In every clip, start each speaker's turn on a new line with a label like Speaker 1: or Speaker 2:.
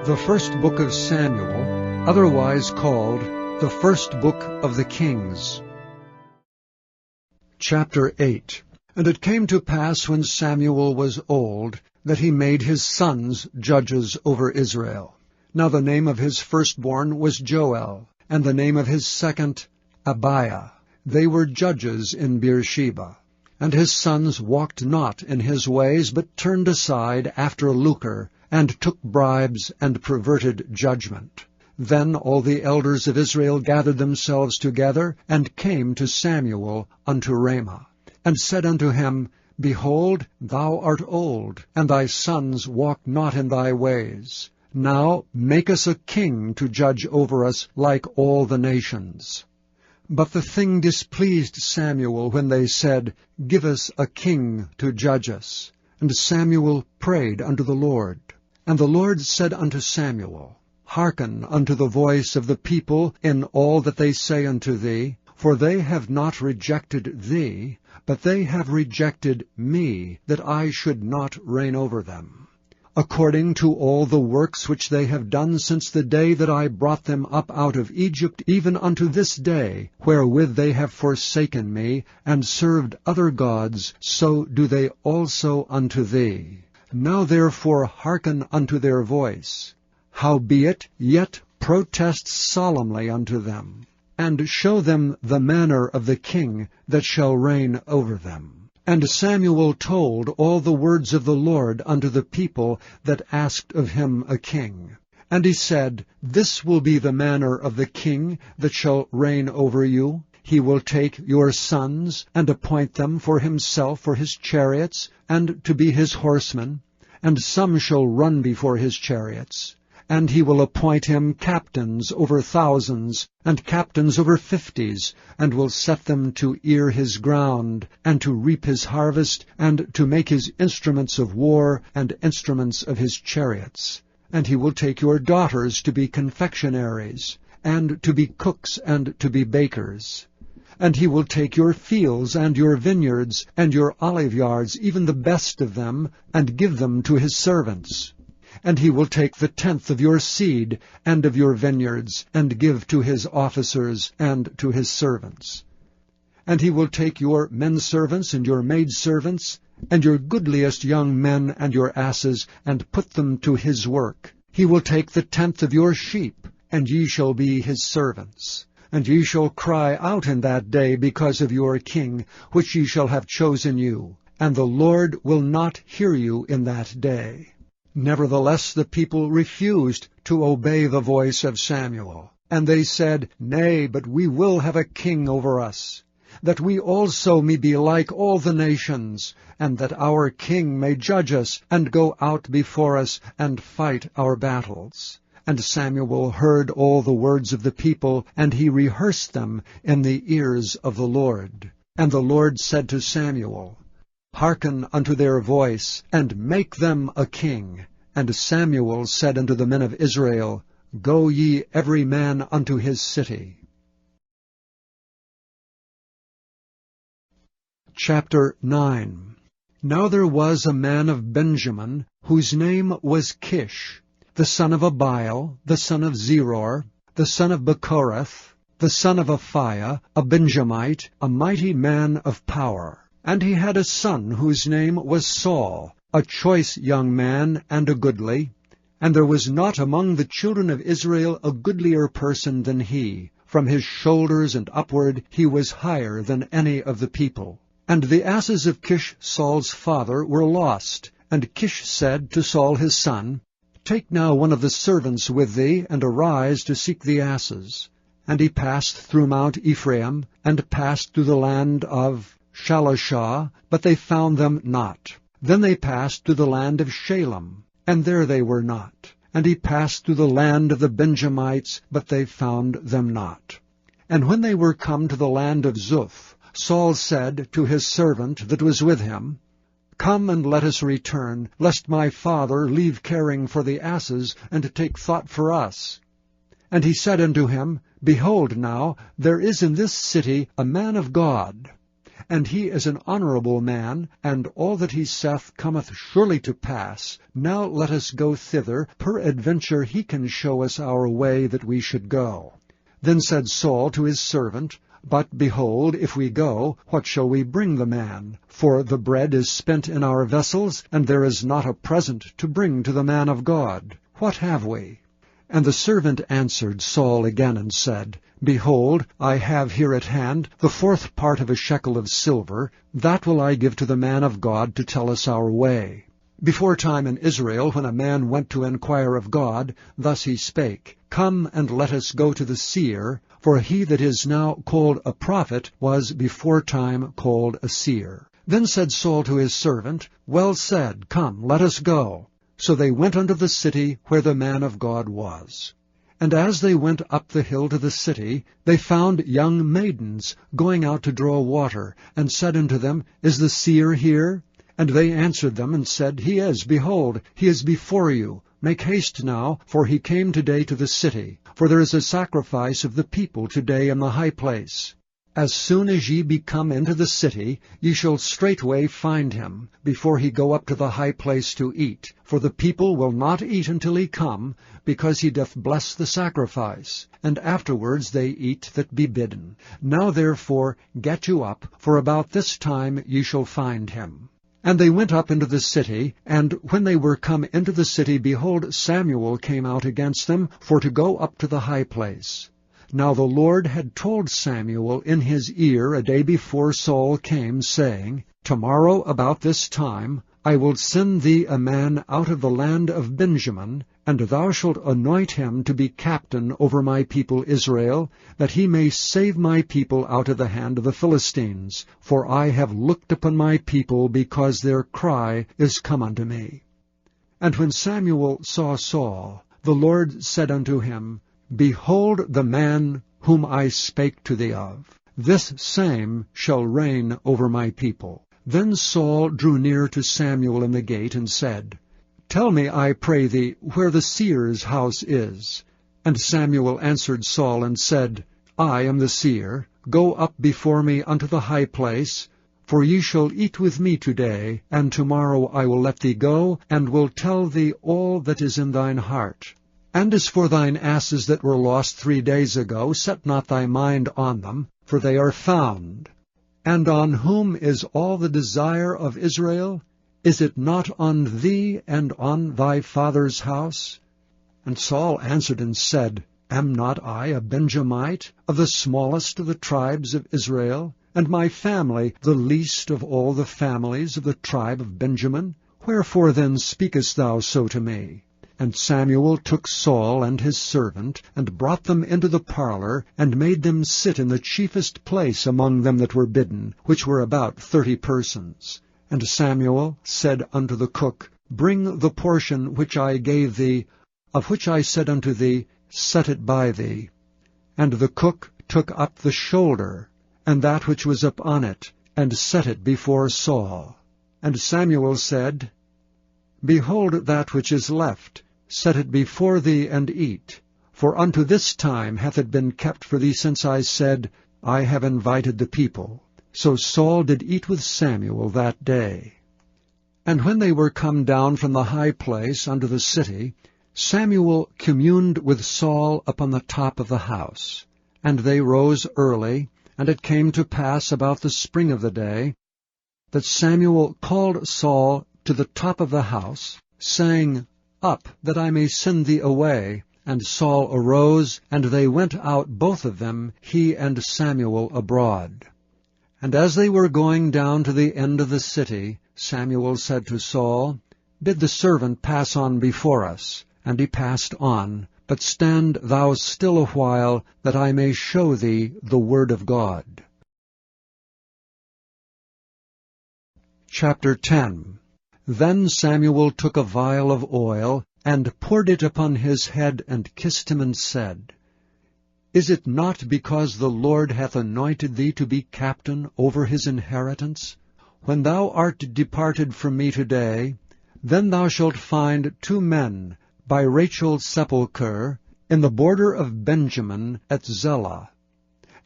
Speaker 1: The first book of Samuel, otherwise called the first book of the Kings. Chapter 8. And it came to pass when Samuel was old, that he made his sons judges over Israel. Now the name of his firstborn was Joel, and the name of his second Abiah. They were judges in Beersheba. And his sons walked not in his ways, but turned aside after lucre, and took bribes, and perverted judgment. Then all the elders of Israel gathered themselves together, and came to Samuel unto Ramah, and said unto him, Behold, thou art old, and thy sons walk not in thy ways. Now make us a king to judge over us like all the nations. But the thing displeased Samuel when they said, Give us a king to judge us. And Samuel prayed unto the Lord. And the Lord said unto Samuel, Hearken unto the voice of the people in all that they say unto thee, for they have not rejected thee, but they have rejected me, that I should not reign over them. According to all the works which they have done since the day that I brought them up out of Egypt, even unto this day, wherewith they have forsaken me, and served other gods, so do they also unto thee. Now therefore hearken unto their voice. Howbeit, yet protest solemnly unto them, and show them the manner of the king that shall reign over them. And Samuel told all the words of the Lord unto the people that asked of him a king. And he said, This will be the manner of the king that shall reign over you. He will take your sons, and appoint them for himself for his chariots, and to be his horsemen, and some shall run before his chariots. And he will appoint him captains over thousands, and captains over 50s, and will set them to ear his ground, and to reap his harvest, and to make his instruments of war, and instruments of his chariots. And he will take your daughters to be confectionaries, and to be cooks, and to be bakers. And he will take your fields, and your vineyards, and your oliveyards, even the best of them, and give them to his servants. And he will take the tenth of your seed, and of your vineyards, and give to his officers, and to his servants. And he will take your menservants, and your maidservants, and your goodliest young men, and your asses, and put them to his work. He will take the tenth of your sheep, and ye shall be his servants. And ye shall cry out in that day because of your king, which ye shall have chosen you. And the Lord will not hear you in that day. Nevertheless the people refused to obey the voice of Samuel. And they said, Nay, but we will have a king over us, that we also may be like all the nations, and that our king may judge us, and go out before us, and fight our battles. And Samuel heard all the words of the people, and he rehearsed them in the ears of the Lord. And the Lord said to Samuel, Hearken unto their voice, and make them a king. And Samuel said unto the men of Israel, Go ye every man unto his city. Chapter 9. Now there was a man of Benjamin, whose name was Kish, the son of Abiel, the son of Zeror, the son of Bechorath, the son of Aphiah, a Benjamite, a mighty man of power. And he had a son whose name was Saul, a choice young man and a goodly. And there was not among the children of Israel a goodlier person than he. From his shoulders and upward he was higher than any of the people. And the asses of Kish Saul's father were lost. And Kish said to Saul his son, Take now one of the servants with thee, and arise to seek the asses. And he passed through Mount Ephraim, and passed through the land of Shalishah, but they found them not. Then they passed through the land of Shalem, and there they were not. And he passed through the land of the Benjamites, but they found them not. And when they were come to the land of Zuph, Saul said to his servant that was with him, Come and let us return, lest my father leave caring for the asses, and take thought for us. And he said unto him, Behold now, there is in this city a man of God. and he is an honorable man, and all that he saith cometh surely to pass. Now let us go thither, peradventure he can show us our way that we should go. Then said Saul to his servant, But, behold, if we go, what shall we bring the man? For the bread is spent in our vessels, and there is not a present to bring to the man of God. What have we? And the servant answered Saul again and said, Behold, I have here at hand the 4th part of a shekel of silver. That will I give to the man of God to tell us our way. Before time in Israel, when a man went to inquire of God, thus he spake, Come and let us go to the seer, for he that is now called a prophet was before time called a seer. Then said Saul to his servant, Well said, come, let us go. So they went unto the city where the man of God was. And as they went up the hill to the city, they found young maidens going out to draw water, and said unto them, Is the seer here? And they answered them, and said, He is, behold, he is before you. Make haste now, for he came today to the city. For there is a sacrifice of the people today in the high place. As soon as ye be come into the city, ye shall straightway find him, before he go up to the high place to eat. For the people will not eat until he come, because he doth bless the sacrifice. And afterwards they eat that be bidden. Now therefore get you up, for about this time ye shall find him. And they went up into the city, and when they were come into the city, behold, Samuel came out against them, for to go up to the high place. Now the Lord had told Samuel in his ear a day before Saul came, saying, Tomorrow about this time I will send thee a man out of the land of Benjamin, and thou shalt anoint him to be captain over my people Israel, that he may save my people out of the hand of the Philistines. For I have looked upon my people, because their cry is come unto me. And when Samuel saw Saul, the Lord said unto him, Behold the man whom I spake to thee of. This same shall reign over my people. Then Saul drew near to Samuel in the gate, and said, Tell me, I pray thee, where the seer's house is. And Samuel answered Saul, and said, I am the seer. Go up before me unto the high place, for ye shall eat with me today, and tomorrow I will let thee go, and will tell thee all that is in thine heart. And as for thine asses that were lost 3 days ago, set not thy mind on them, for they are found. And on whom is all the desire of Israel? Is it not on thee and on thy father's house? And Saul answered and said, Am not I a Benjamite, of the smallest of the tribes of Israel, and my family the least of all the families of the tribe of Benjamin? Wherefore then speakest thou so to me? And Samuel took Saul and his servant, and brought them into the parlor, and made them sit in the chiefest place among them that were bidden, which were about 30 persons. And Samuel said unto the cook, Bring the portion which I gave thee, of which I said unto thee, Set it by thee. And the cook took up the shoulder, and that which was upon it, and set it before Saul. And Samuel said, Behold that which is left, set it before thee, and eat. For unto this time hath it been kept for thee, since I said, I have invited the people. So Saul did eat with Samuel that day. And when they were come down from the high place unto the city, Samuel communed with Saul upon the top of the house. And they rose early, and it came to pass about the spring of the day, that Samuel called Saul to the top of the house, saying, Up, that I may send thee away. And Saul arose, and they went out both of them, he and Samuel, abroad. And as they were going down to the end of the city, Samuel said to Saul, Bid the servant pass on before us. And he passed on, but stand thou still a while, that I may show thee the word of God. Chapter 10. Then Samuel took a vial of oil, and poured it upon his head, and kissed him, and said, Is it not because the Lord hath anointed thee to be captain over his inheritance? When thou art departed from me today, then thou shalt find 2 men by Rachel's sepulchre, in the border of Benjamin at Zelah.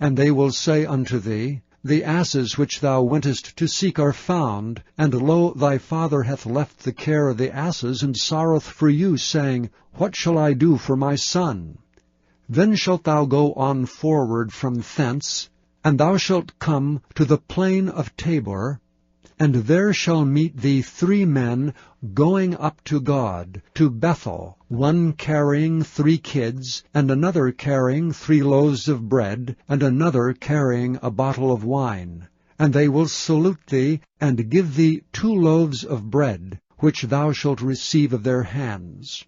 Speaker 1: And they will say unto thee, the asses which thou wentest to seek are found, and lo, thy father hath left the care of the asses, and sorroweth for you, saying, What shall I do for my son? Then shalt thou go on forward from thence, and thou shalt come to the plain of Tabor, and there shall meet thee 3 men going up to God, to Bethel, one carrying 3 kids, and another carrying 3 loaves of bread, and another carrying a bottle of wine. And they will salute thee, and give thee 2 loaves of bread, which thou shalt receive of their hands.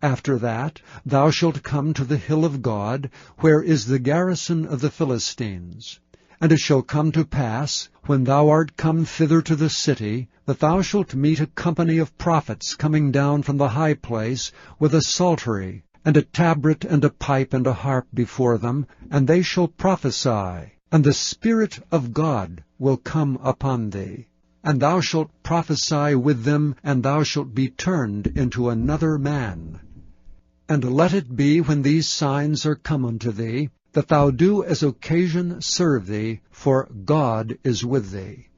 Speaker 1: After that thou shalt come to the hill of God, where is the garrison of the Philistines. And it shall come to pass, when thou art come thither to the city, that thou shalt meet a company of prophets coming down from the high place, with a psaltery, and a tabret, and a pipe, and a harp before them, and they shall prophesy. And the Spirit of God will come upon thee. And thou shalt prophesy with them, and thou shalt be turned into another man. And let it be, when these signs are come unto thee, that thou do as occasion serve thee, for God is with thee.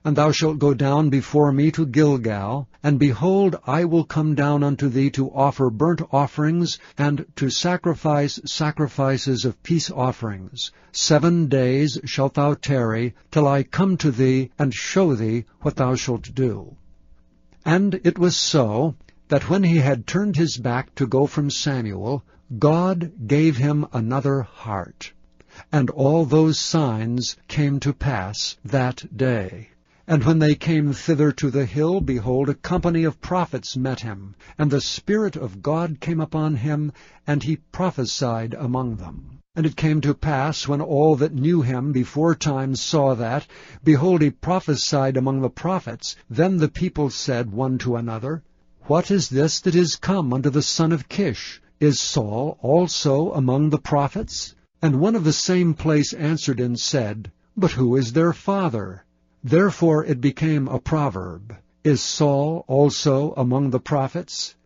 Speaker 1: And thou shalt go down before me to Gilgal, and behold, I will come down unto thee to offer burnt offerings, and to sacrifice sacrifices of peace offerings. 7 days shalt thou tarry, till I come to thee, and show thee what thou shalt do. And it was so, that when he had turned his back to go from Samuel, God gave him another heart. And all those signs came to pass that day. And when they came thither to the hill, behold, a company of prophets met him. And the Spirit of God came upon him, and he prophesied among them. And it came to pass, when all that knew him before time saw that, behold, he prophesied among the prophets, then the people said one to another, What is this that is come unto the son of Kish? Is Saul also among the prophets? And one of the same place answered and said, But who is their father? Therefore it became a proverb, Is Saul also among the prophets?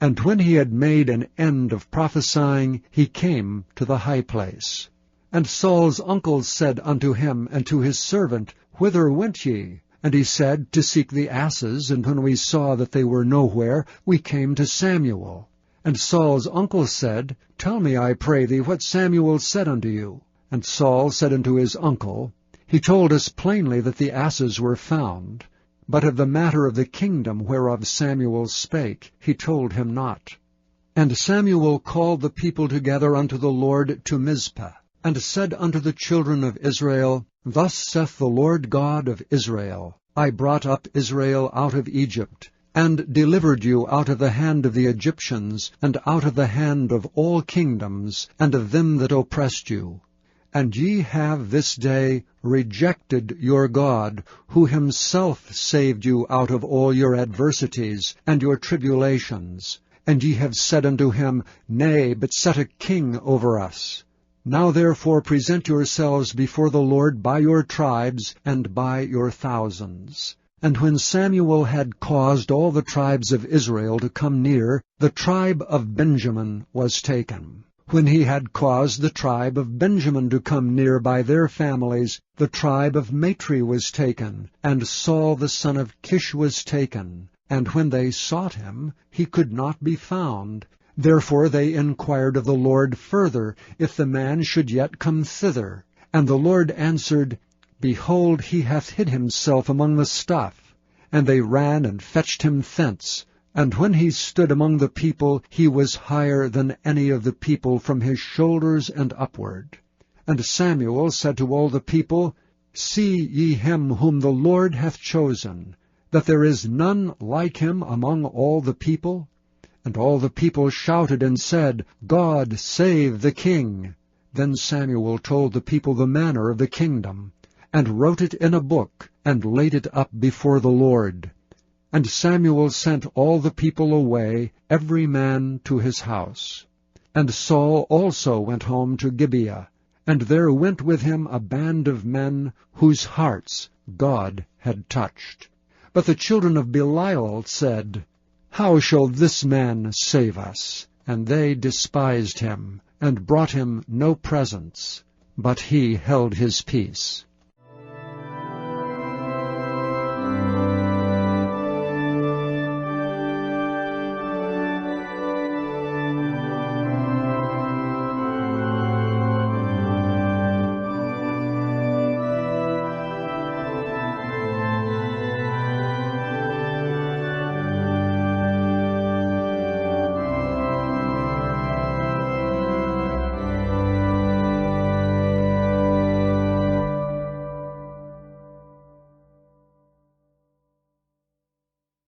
Speaker 1: And when he had made an end of prophesying, he came to the high place. And Saul's uncles said unto him and to his servant, Whither went ye? And he said, To seek the asses, and when we saw that they were nowhere, we came to Samuel. And Saul's uncle said, Tell me, I pray thee, what Samuel said unto you. And Saul said unto his uncle, He told us plainly that the asses were found, but of the matter of the kingdom whereof Samuel spake, he told him not. And Samuel called the people together unto the Lord to Mizpah, and said unto the children of Israel, Thus saith the Lord God of Israel, I brought up Israel out of Egypt, and delivered you out of the hand of the Egyptians, and out of the hand of all kingdoms, and of them that oppressed you. And ye have this day rejected your God, who himself saved you out of all your adversities and your tribulations. And ye have said unto him, Nay, but set a king over us. Now therefore present yourselves before the Lord by your tribes and by your thousands. And when Samuel had caused all the tribes of Israel to come near, the tribe of Benjamin was taken. When he had caused the tribe of Benjamin to come near by their families, the tribe of Matri was taken, and Saul the son of Kish was taken. And when they sought him, he could not be found. Therefore they inquired of the Lord further, if the man should yet come thither. And the Lord answered, Behold, he hath hid himself among the stuff. And they ran and fetched him thence. And when he stood among the people, he was higher than any of the people from his shoulders and upward. And Samuel said to all the people, See ye him whom the Lord hath chosen, that there is none like him among all the people? And all the people shouted and said, God save the king. Then Samuel told the people the manner of the kingdom, and wrote it in a book, and laid it up before the Lord. And Samuel sent all the people away, every man to his house. And Saul also went home to Gibeah, and there went with him a band of men whose hearts God had touched. But the children of Belial said, How shall this man save us? And they despised him, and brought him no presents, but he held his peace.